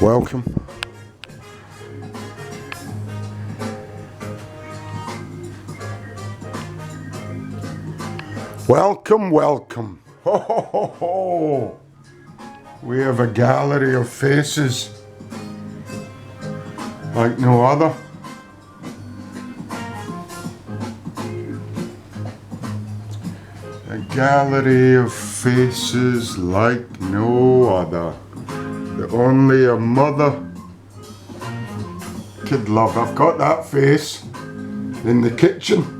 Welcome. Welcome, welcome. Ho, ho, ho, ho. We have a gallery of faces like no other. A gallery of faces like no other. That only a mother could love. I've got that face in the kitchen.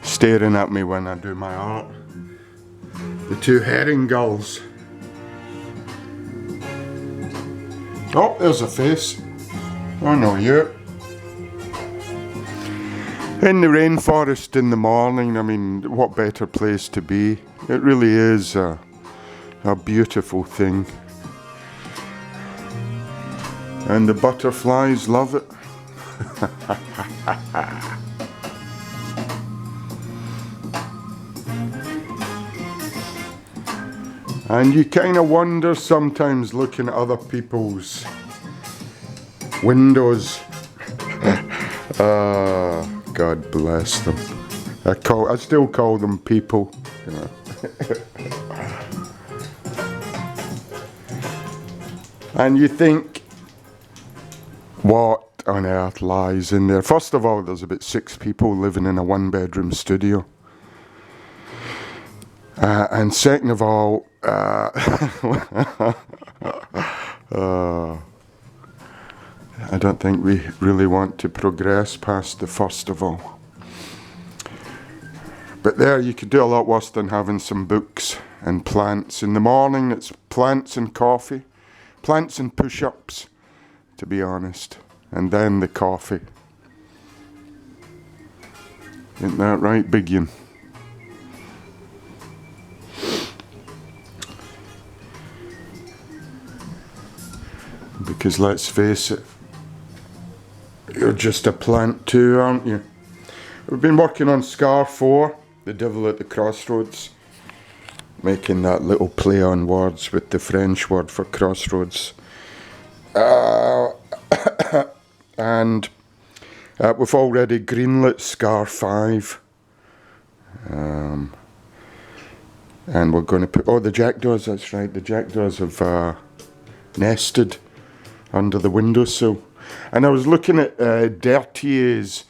Staring at me when I do my art. The two herring gulls. Oh, there's a face. I know you. In the rainforest in the morning, I mean, what better place to be? It really is a beautiful thing. And the butterflies love it. And you kind of wonder sometimes looking at other people's windows. God bless them. I still call them people, you know. And you think, what on earth lies in there? First of all, there's about 6 people living in a 1-bedroom studio. And second of all, I don't think we really want to progress past the first of all. But there, you could do a lot worse than having some books and plants. In the morning, it's plants and coffee, plants and push-ups, to be honest, and then the coffee. Isn't that right, Big Ian? Because let's face it, you're just a plant too, aren't you? We've been working on Scar 4, The Devil at the Crossroads, making that little play on words with the French word for crossroads. And we've already greenlit Scar 5. And we're going to put, the jackdaws, that's right, the jackdaws have nested under the windowsill. And I was looking at Dertier's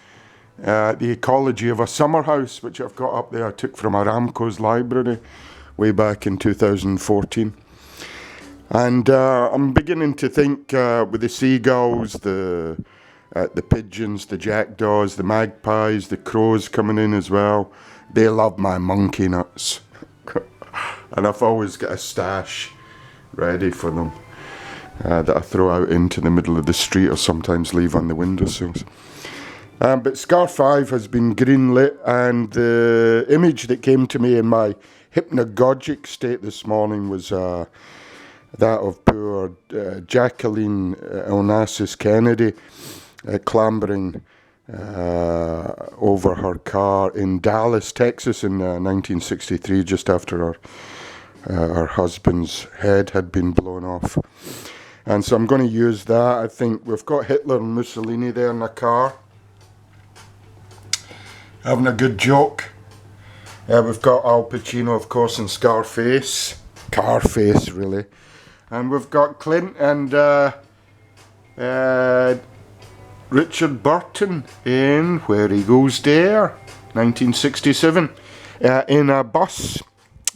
The Ecology of a Summer House, which I've got up there. I took from Aramco's library way back in 2014. And I'm beginning to think with the seagulls, the pigeons, the jackdaws, the magpies, the crows coming in as well. They love my monkey nuts. And I've always got a stash ready for them. That I throw out into the middle of the street or sometimes leave on the windowsills. But Scar 5 has been greenlit, and the image that came to me in my hypnagogic state this morning was that of poor Jacqueline Onassis Kennedy clambering over her car in Dallas, Texas in 1963, just after her husband's head had been blown off. And so I'm going to use that. I think we've got Hitler and Mussolini there in the car, having a good joke. We've got Al Pacino, of course, in Scarface. Carface, really. And we've got Clint and Richard Burton in Where He Goes There, 1967, in a bus.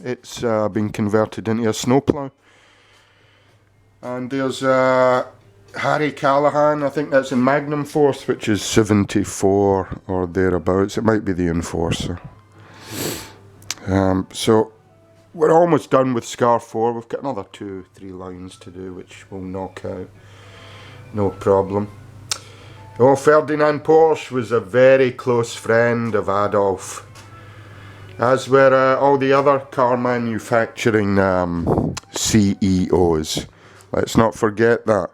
It's been converted into a snowplow. And there's Harry Callahan, I think that's in Magnum Force, which is 74 or thereabouts. It might be the Enforcer. So we're almost done with Scar 4. We've got another 2-3 lines to do, which we'll knock out. No problem. Oh, Ferdinand Porsche was a very close friend of Adolf, as were all the other car manufacturing CEOs. Let's not forget that.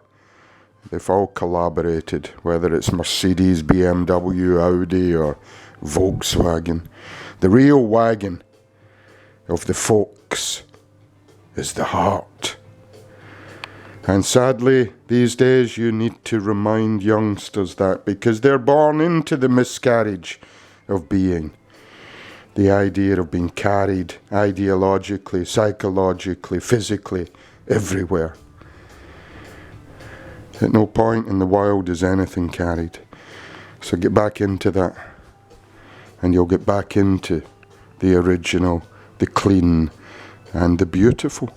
They've all collaborated, whether it's Mercedes, BMW, Audi or Volkswagen. The real wagon of the folks is the heart. And sadly, these days you need to remind youngsters that, because they're born into the miscarriage of being. The idea of being carried ideologically, psychologically, physically, everywhere. At no point in the wild is anything carried. So get back into that, and you'll get back into the original, the clean, and the beautiful.